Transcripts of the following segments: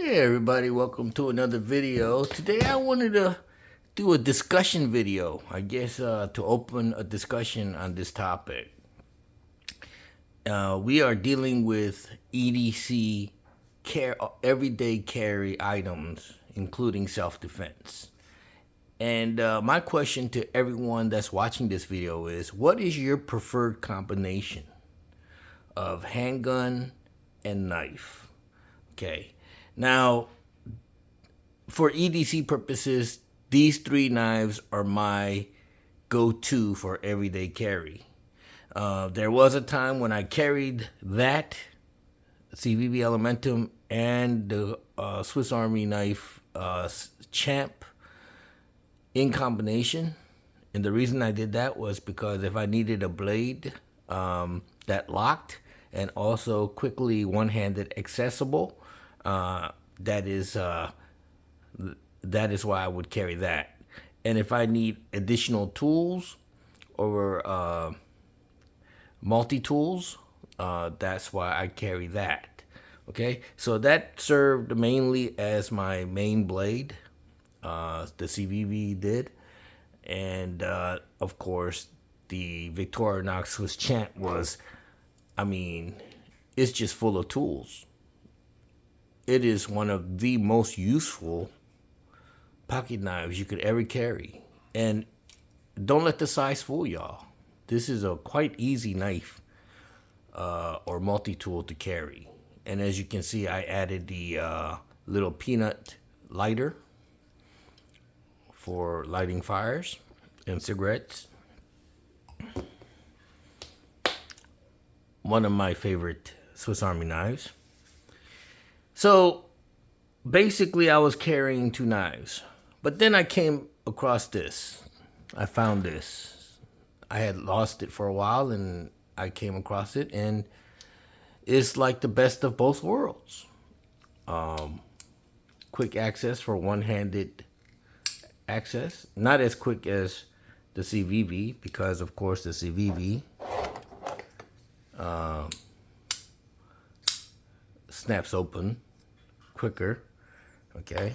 Hey everybody, welcome to another video. Today I wanted to do a discussion video, I guess to open a discussion on this topic. We are dealing with EDC everyday carry items, including self-defense. And my question to everyone that's watching this video is, what is your preferred combination of handgun and knife? Okay. Now, for EDC purposes, these three knives are my go-to for everyday carry. There was a time when I carried that CVV Elementum and the Swiss Army knife Champ in combination. And the reason I did that was because if I needed a blade that locked and also quickly one-handed accessible, that is why I would carry that. And if I need additional tools or multi-tools, that's why I carry that. Okay, so that served mainly as my main blade, the CVV did. And of course, the Victorinox Swiss Champ was, it's just full of tools. It is one of the most useful pocket knives you could ever carry. And don't let the size fool y'all. This is a quite easy knife or multi-tool to carry. And as you can see, I added the little peanut lighter for lighting fires and cigarettes. One of my favorite Swiss Army knives. So basically I was carrying two knives, but then I came across this. I found this. I had lost it for a while and I came across it, and it's like the best of both worlds. Quick access for one-handed access. Not as quick as the CVV, because of course the CVV snaps open quicker, okay?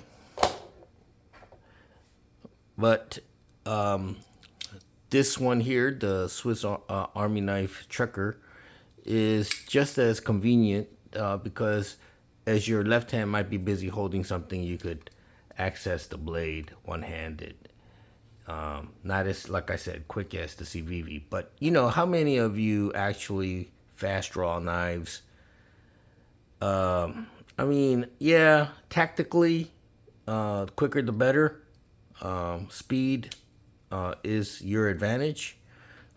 But this one here, the Swiss Army knife Trucker, is just as convenient because as your left hand might be busy holding something, you could access the blade one-handed. Not as, like I said, quick as the CVV, but you know, how many of you actually fast draw knives? Yeah, tactically, quicker the better. Speed is your advantage,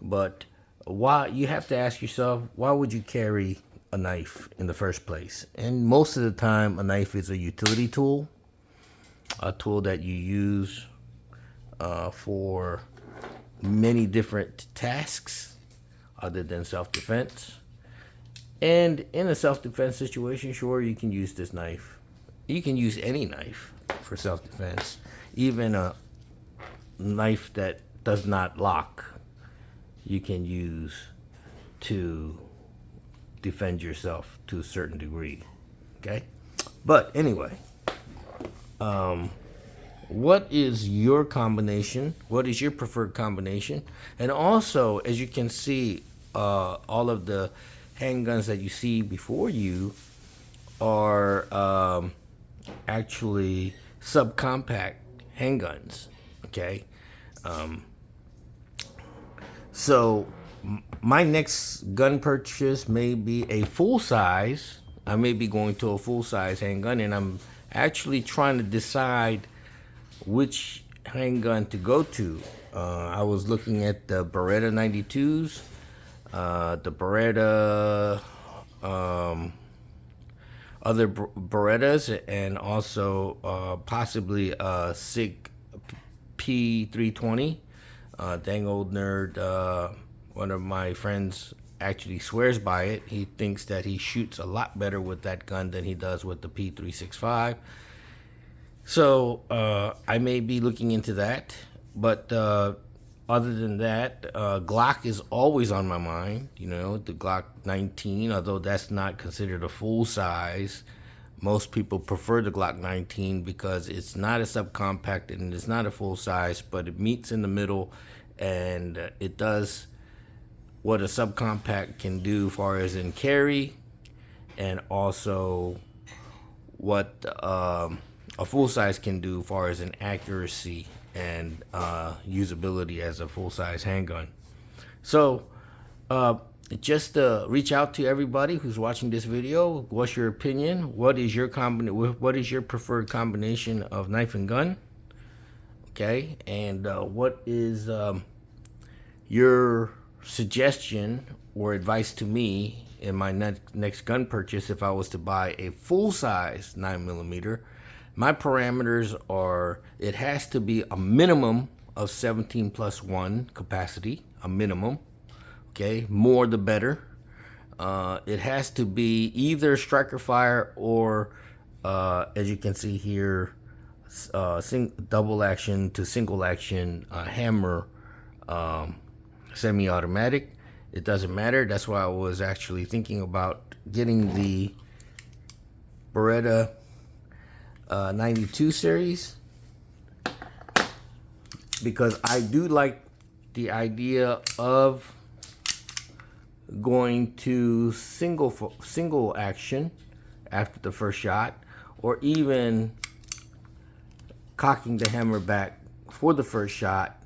but why, you have to ask yourself, why would you carry a knife in the first place? And most of the time, a knife is a utility tool, a tool that you use for many different tasks other than self-defense. And in a self-defense situation, sure, you can use this knife. You can use any knife for self-defense, even a knife that does not lock, you can use to defend yourself to a certain degree, okay? But anyway, what is your combination? What is your preferred combination? And also, as you can see, all of the handguns that you see before you are actually subcompact handguns, okay? So my next gun purchase may be a full size. I may be going to a full size handgun, and I'm actually trying to decide which handgun to go to. I was looking at the Beretta 92s, the Beretta, other Berettas, and also possibly a SIG P320. Dang old nerd, one of my friends actually swears by it. He thinks that he shoots a lot better with that gun than he does with the P365. So I may be looking into that, but other than that, Glock is always on my mind. You know, the Glock 19, although that's not considered a full size, Most people prefer the Glock 19 because it's not a subcompact and it's not a full size, but it meets in the middle, and it does what a subcompact can do as far as in carry, and also what a full size can do as far as in accuracy and usability as a full size handgun. So just reach out to everybody who's watching this video. What's your opinion? What is your what is your preferred combination of knife and gun? Okay, and what is your suggestion or advice to me in my next gun purchase if I was to buy a full size 9mm? My parameters are, it has to be a minimum of 17+1 capacity, a minimum. Okay, more the better. It has to be either striker fire or, as you can see here, double action to single action hammer, semi-automatic. It doesn't matter. That's why I was actually thinking about getting the Beretta 92 series, because I do like the idea of going to single action after the first shot, or even cocking the hammer back for the first shot,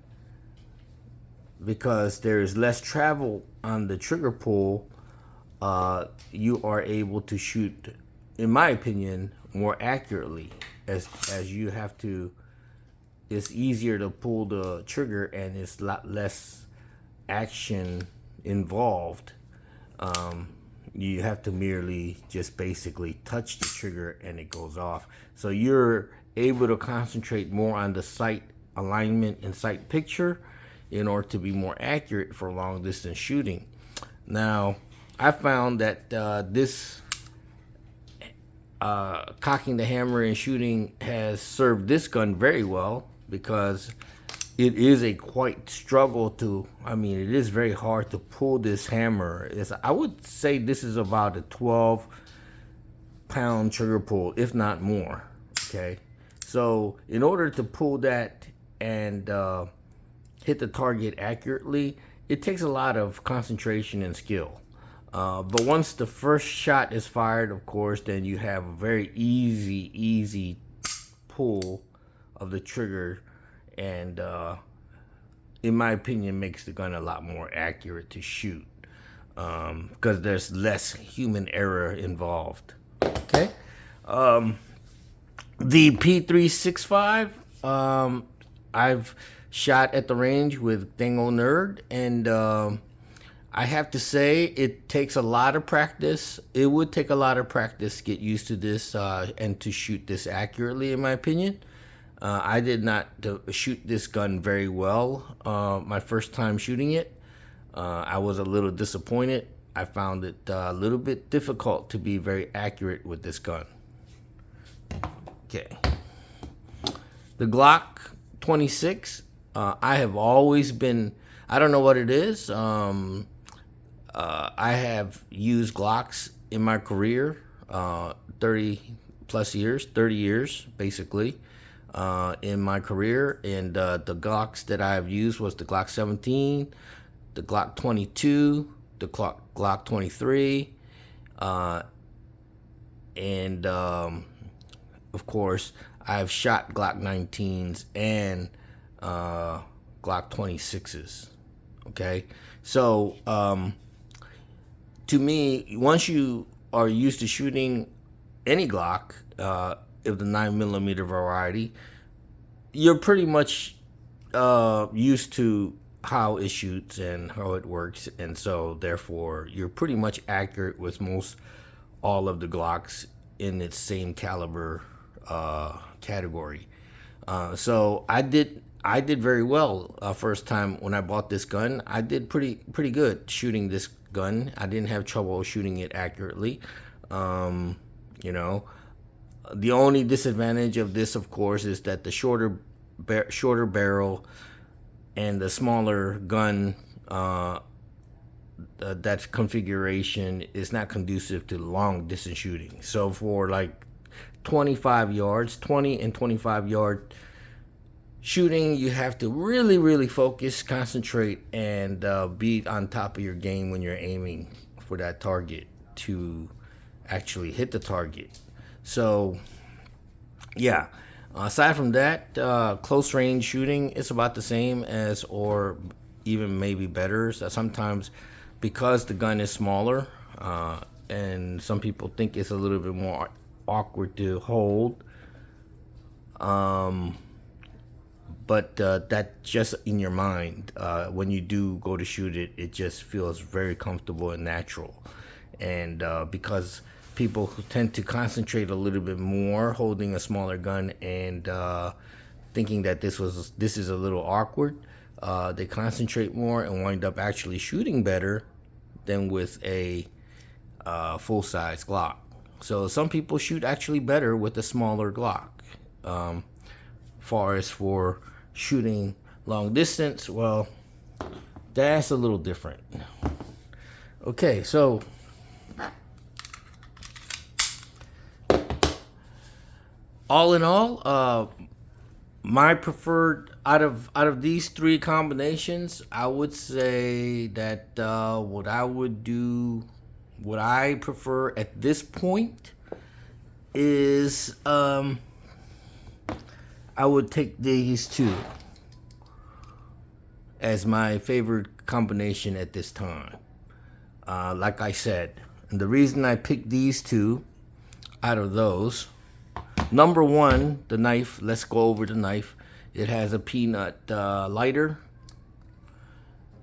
because there is less travel on the trigger pull. You are able to shoot, in my opinion, more accurately, as you have to, it's easier to pull the trigger and it's a lot less action involved. You have to merely just basically touch the trigger and it goes off. So you're able to concentrate more on the sight alignment and sight picture in order to be more accurate for long distance shooting. Now, I found that this cocking the hammer and shooting has served this gun very well, because it is a quite struggle to, it is very hard to pull this hammer. I would say this is about a 12-pound trigger pull, if not more. Okay, so in order to pull that and hit the target accurately, it takes a lot of concentration and skill. But once the first shot is fired, of course, then you have a very easy pull of the trigger, and in my opinion, makes the gun a lot more accurate to shoot, because there's less human error involved. Okay, the P365, I've shot at the range with Dango Nerd, and I have to say it takes a lot of practice. It would take a lot of practice to get used to this and to shoot this accurately, in my opinion. I did not shoot this gun very well my first time shooting it. I was a little disappointed. I found it a little bit difficult to be very accurate with this gun. Okay. The Glock 26, I have always been, I don't know what it is. I have used Glocks in my career, 30 years basically, in my career. And the Glocks that I've used was the Glock 17, the Glock 22, the Glock 23, and of course, I've shot Glock 19s and Glock 26s. Okay, so to me, once you are used to shooting any Glock of the 9mm variety, you're pretty much used to how it shoots and how it works, and so therefore you're pretty much accurate with most all of the Glocks in its same caliber category. So I did very well first time when I bought this gun. I did pretty good shooting this gun. I didn't have trouble shooting it accurately. The only disadvantage of this, of course, is that the shorter barrel and the smaller gun, that configuration is not conducive to long distance shooting. So for like 25 yards, 20 and 25-yard shooting. You have to really, really focus, concentrate, and be on top of your game when you're aiming for that target to actually hit the target. So, yeah. Aside from that, close range shooting is about the same as, or even maybe better. So sometimes, because the gun is smaller, and some people think it's a little bit more awkward to hold. But that's just in your mind. When you do go to shoot it, it just feels very comfortable and natural. And because people who tend to concentrate a little bit more holding a smaller gun and thinking that this is a little awkward, they concentrate more and wind up actually shooting better than with a full-size Glock. So some people shoot actually better with a smaller Glock. Far as for shooting long distance, well, that's a little different. Okay, so all in all, my preferred out of these three combinations, I would say that what I prefer at this point is I would take these two as my favorite combination at this time. Like I said, and the reason I picked these two out of those, number one, the knife. Let's go over the knife. It has a peanut lighter.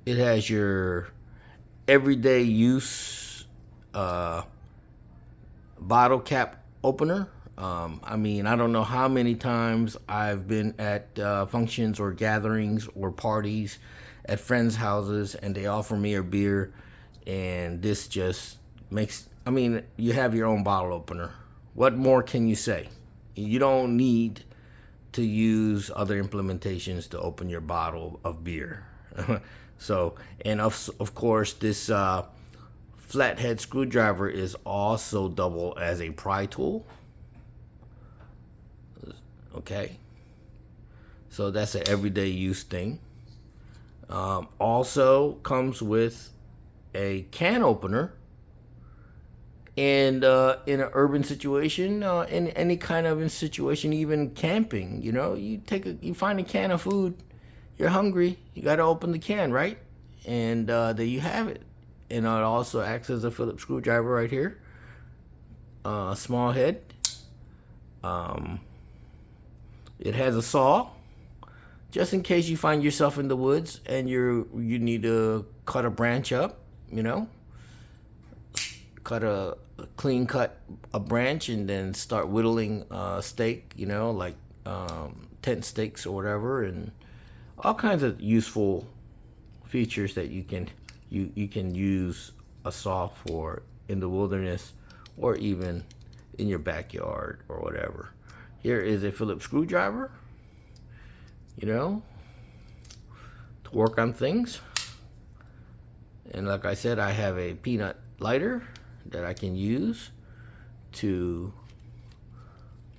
It has your everyday use bottle cap opener. I mean, I don't know how many times I've been at functions or gatherings or parties at friends' houses, and they offer me a beer, and this just makes, I mean, you have your own bottle opener. What more can you say? You don't need to use other implementations to open your bottle of beer. So, and of course, this flathead screwdriver is also double as a pry tool. Okay, so that's an everyday use thing. Also comes with a can opener, and in an urban situation, in any kind of situation, even camping, you find a can of food, you're hungry, you got to open the can, right? And there you have it. And it also acts as a Phillips screwdriver right here, small head. It has a saw, just in case you find yourself in the woods and you need to cut a branch up, cut a branch and then start whittling steak, like tent stakes or whatever, and all kinds of useful features that you can use a saw for in the wilderness or even in your backyard or whatever. Here is a Phillips screwdriver, to work on things. And like I said, I have a peanut lighter that I can use to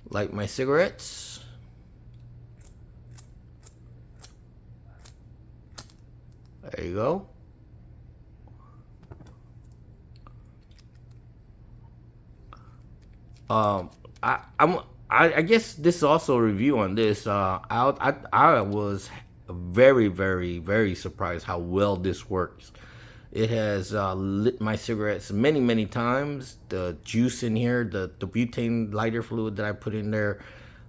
light my cigarettes. There you go. I guess this is also a review on this. I was very, very, very surprised how well this works. It has lit my cigarettes many, many times. The juice in here, the butane lighter fluid that I put in there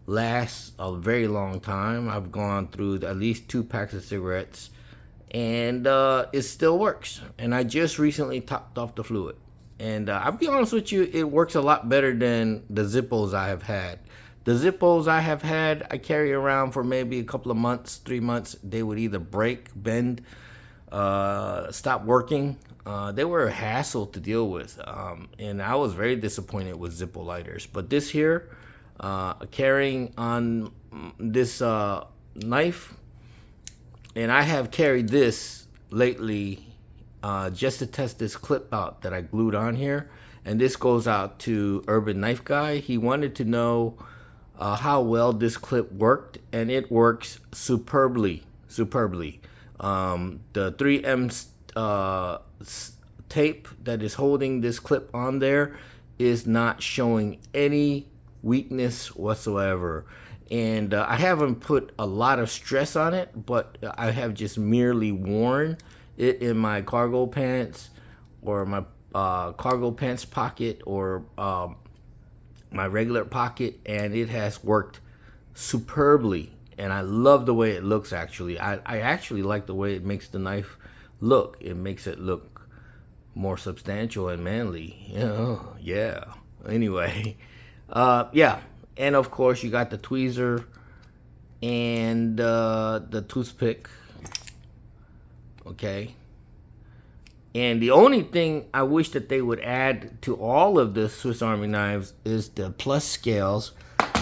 lasts a very long time. I've gone through at least 2 packs of cigarettes, and it still works. And I just recently topped off the fluid. And I'll be honest with you, it works a lot better than the Zippos I have had. The Zippos I have had, I carry around for maybe a couple of months, 3 months. They would either break, bend, stop working. They were a hassle to deal with. And I was very disappointed with Zippo lighters. But this here, carrying on this knife, and I have carried this lately just to test this clip out that I glued on here. And this goes out to Urban Knife Guy. He wanted to know how well this clip worked, and it works superbly. The 3M tape that is holding this clip on there is not showing any weakness whatsoever. And I haven't put a lot of stress on it, but I have just merely worn it in my cargo pants, or my cargo pants pocket, or my regular pocket, and it has worked superbly. And I love the way it looks. Actually, I actually like the way it makes the knife look. It makes it look more substantial and manly, you know. Yeah, anyway, yeah. And of course you got the tweezer and the toothpick. Okay. And the only thing I wish that they would add to all of the Swiss Army knives is the plus scales,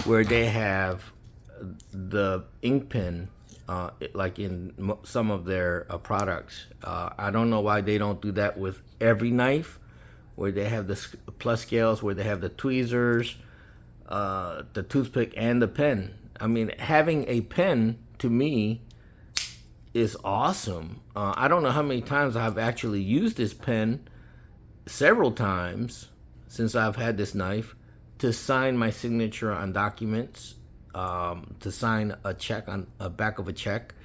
where they have the ink pen, like in some of their products. I don't know why they don't do that with every knife, where they have the plus scales, where they have the tweezers, the toothpick, and the pen. I mean, having a pen, to me, is awesome. I don't know how many times I've actually used this pen, several times since I've had this knife, to sign my signature on documents, to sign a check on a back of a check,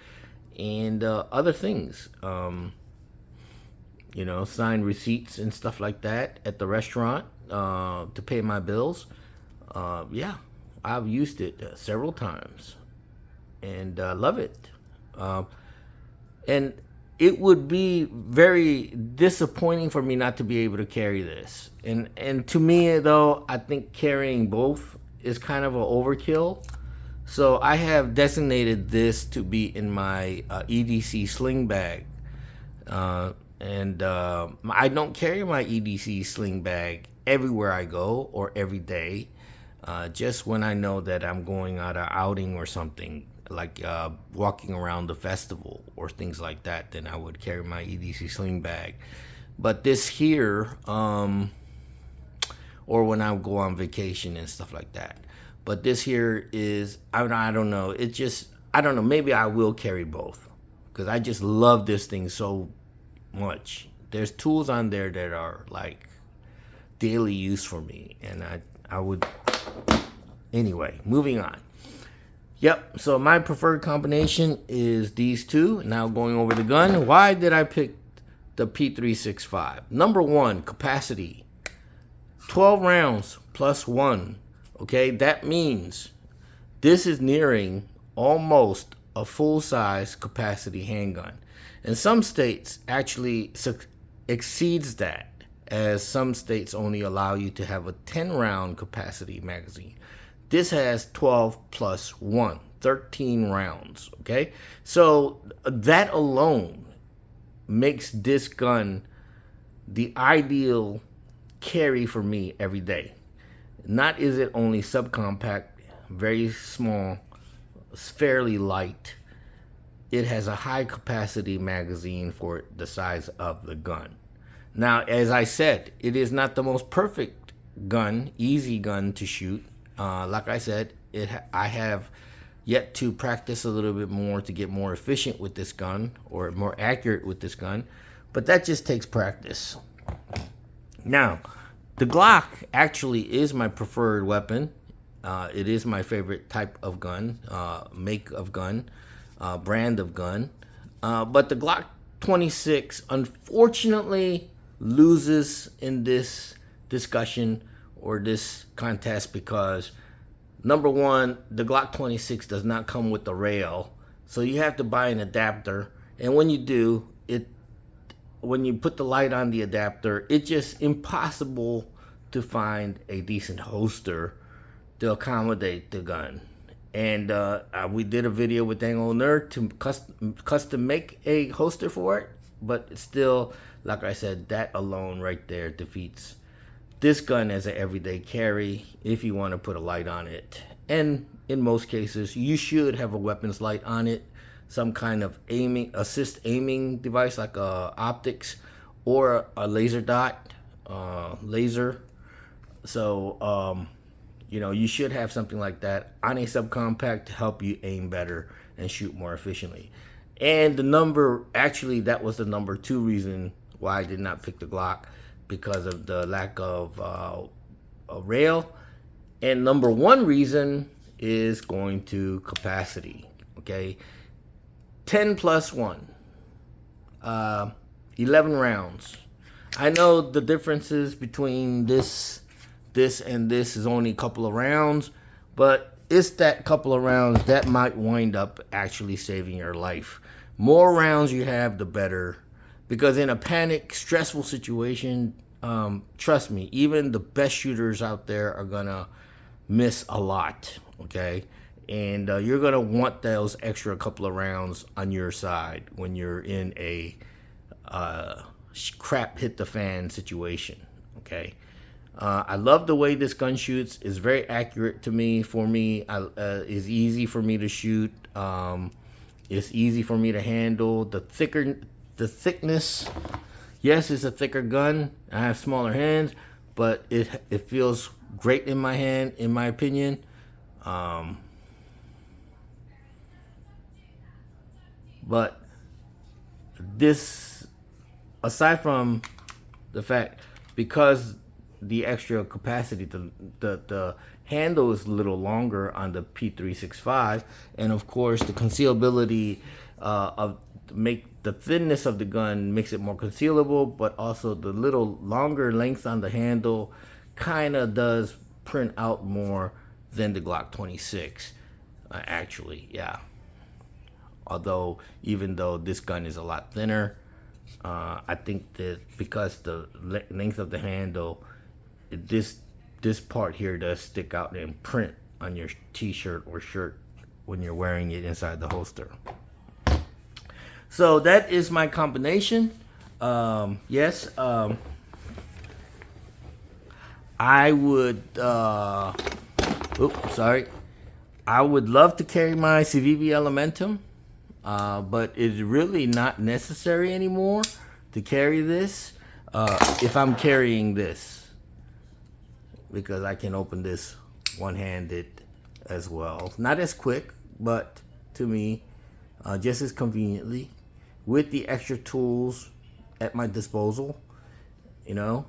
and other things. You know, sign receipts and stuff like that at the restaurant, to pay my bills. Yeah, I've used it several times, and love it. And it would be very disappointing for me not to be able to carry this. And to me, though, I think carrying both is kind of an overkill. So I have designated this to be in my EDC sling bag. And I don't carry my EDC sling bag everywhere I go or every day. Just when I know that I'm going on an outing or something, like walking around the festival or things like that, then I would carry my EDC sling bag. But this here, or when I go on vacation and stuff like that. But this here is, I don't know, it just, I don't know, maybe I will carry both, because I just love this thing so much. There's tools on there that are like daily use for me, and I would, anyway, moving on. Yep, so my preferred combination is these two. Now going over the gun. Why did I pick the P365? Number one, capacity. 12 rounds plus one. Okay, that means this is nearing almost a full-size capacity handgun. And some states actually exceeds that, as some states only allow you to have a 10-round capacity magazine. This has 12 plus 1, 13 rounds, okay? So that alone makes this gun the ideal carry for me every day. Not is it only subcompact, very small, fairly light. It has a high capacity magazine for the size of the gun. Now, as I said, it is not the most perfect gun, easy gun to shoot. Like I said, I have yet to practice a little bit more to get more efficient with this gun, or more accurate with this gun, but that just takes practice. Now, the Glock actually is my preferred weapon. It is my favorite type of gun, make of gun, brand of gun. But the Glock 26, unfortunately, loses in this discussion or this contest, because number one, the Glock 26 does not come with the rail, so you have to buy an adapter. And when you do, when you put the light on the adapter, it's just impossible to find a decent holster to accommodate the gun. And we did a video with Dang Old Nerd to custom make a holster for it, but still, like I said, that alone right there defeats this gun as an everyday carry if you want to put a light on it. And in most cases, you should have a weapons light on it, some kind of aiming device like optics or a laser dot, laser So, you know, you should have something like that on a subcompact to help you aim better and shoot more efficiently. And the number, actually, that was the number 2 reason why I did not pick the Glock, because of the lack of a rail. And number 1 reason is going to capacity. Okay, 10 plus 1, 11 rounds. I know the differences between this and this is only a couple of rounds, but it's that couple of rounds that might wind up actually saving your life. More rounds you have, the better, because in a panic, stressful situation, trust me, even the best shooters out there are gonna miss a lot. Okay, and you're gonna want those extra couple of rounds on your side when you're in a crap hit the fan situation. Okay, I love the way this gun shoots. It's very accurate to me. For me, it's easy for me to shoot. It's easy for me to handle. The thickness. Yes, it's a thicker gun. I have smaller hands, but it feels great in my hand, in my opinion. But this, aside from the fact, because the extra capacity, the handle is a little longer on the P365, and of course the concealability of make the thinness of the gun makes it more concealable, but also the little longer length on the handle kind of does print out more than the Glock 26. Actually, yeah. Although, even though this gun is a lot thinner, I think that because the length of the handle, this part here does stick out and print on your t-shirt or shirt when you're wearing it inside the holster. So that is my combination. Yes, I would. I would love to carry my Civivi Elementum, but it's really not necessary anymore to carry this if I'm carrying this, because I can open this one-handed as well. Not as quick, but to me, just as conveniently, with the extra tools at my disposal. You know,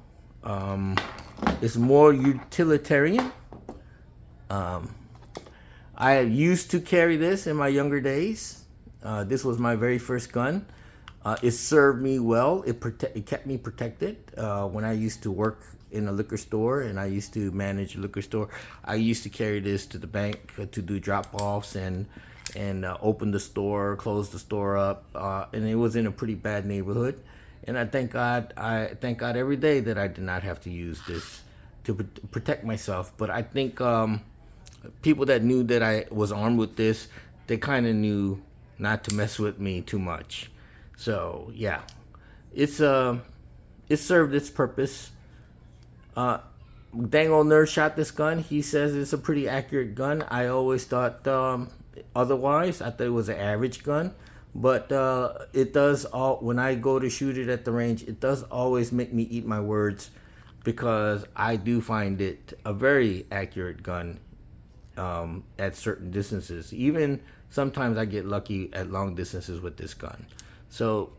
it's more utilitarian. I used to carry this in my younger days. This was my very first gun. It served me well. It kept me protected. When I used to work in a liquor store and I used to manage a liquor store, I used to carry this to the bank to do drop-offs and open the store, close the store up, and it was in a pretty bad neighborhood. And I thank God every day that I did not have to use this to protect myself. But I think people that knew that I was armed with this, they kind of knew not to mess with me too much. So yeah, it served its purpose. Dang old nerd shot this gun. He says it's a pretty accurate gun. I always thought otherwise. I thought it was an average gun, but it does all. When I go to shoot it at the range, it does always make me eat my words, because I do find it a very accurate gun at certain distances. Even sometimes I get lucky at long distances with this gun. So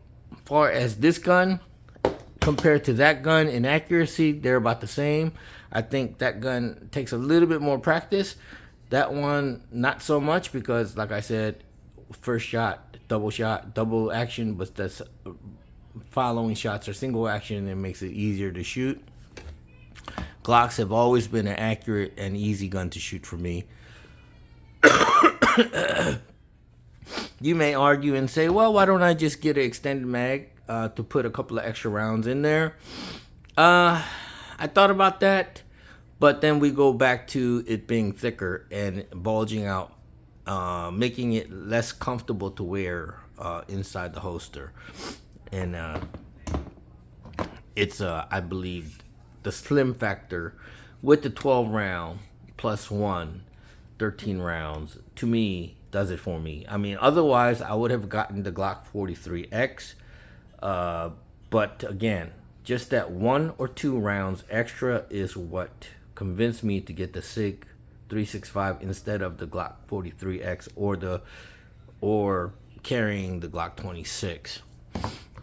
far as this gun compared to that gun in accuracy, they're about the same. I think that gun takes a little bit more practice. That one, not so much, because like I said, first shot, double action, but the following shots are single action, and it makes it easier to shoot. Glocks have always been an accurate and easy gun to shoot for me. You may argue and say, well, why don't I just get an extended mag to put a couple of extra rounds in there? I thought about that, but then we go back to it being thicker and bulging out, making it less comfortable to wear inside the holster. And it's, I believe, the slim factor with the 12 round plus 1, 13 rounds, to me, does it for me. I mean, otherwise, I would have gotten the Glock 43X. But again, just that 1 or 2 rounds extra is what convinced me to get the SIG 365 instead of the Glock 43X or carrying the Glock 26.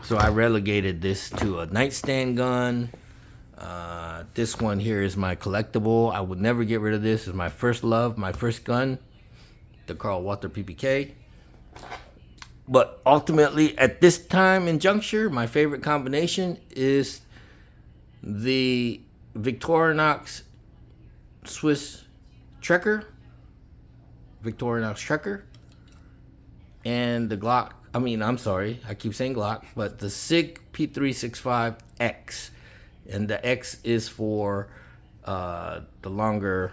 So I relegated this to a nightstand gun. This one here is my collectible. I would never get rid of this. It's my first love, my first gun, the Carl Walter PPK. But ultimately, at this time in juncture, my favorite combination is the Victorinox Swiss Trekker, Victorinox Trekker, and the Glock. I'm sorry, I keep saying Glock, but the SIG P365X. And the X is for the longer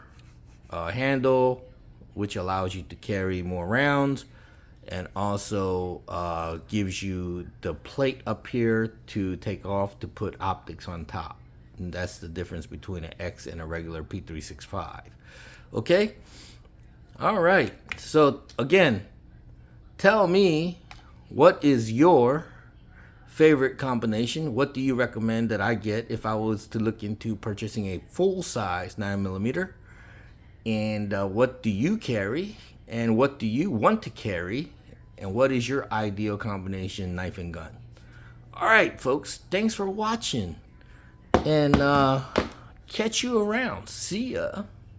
handle, which allows you to carry more rounds, and also gives you the plate up here to take off to put optics on top. And that's the difference between an X and a regular P365. Okay? All right. So again, tell me, what is your favorite combination? What do you recommend that I get if I was to look into purchasing a full-size 9mm? And what do you carry? And what do you want to carry? And what is your ideal combination knife and gun? All right, folks. Thanks for watching. And catch you around. See ya.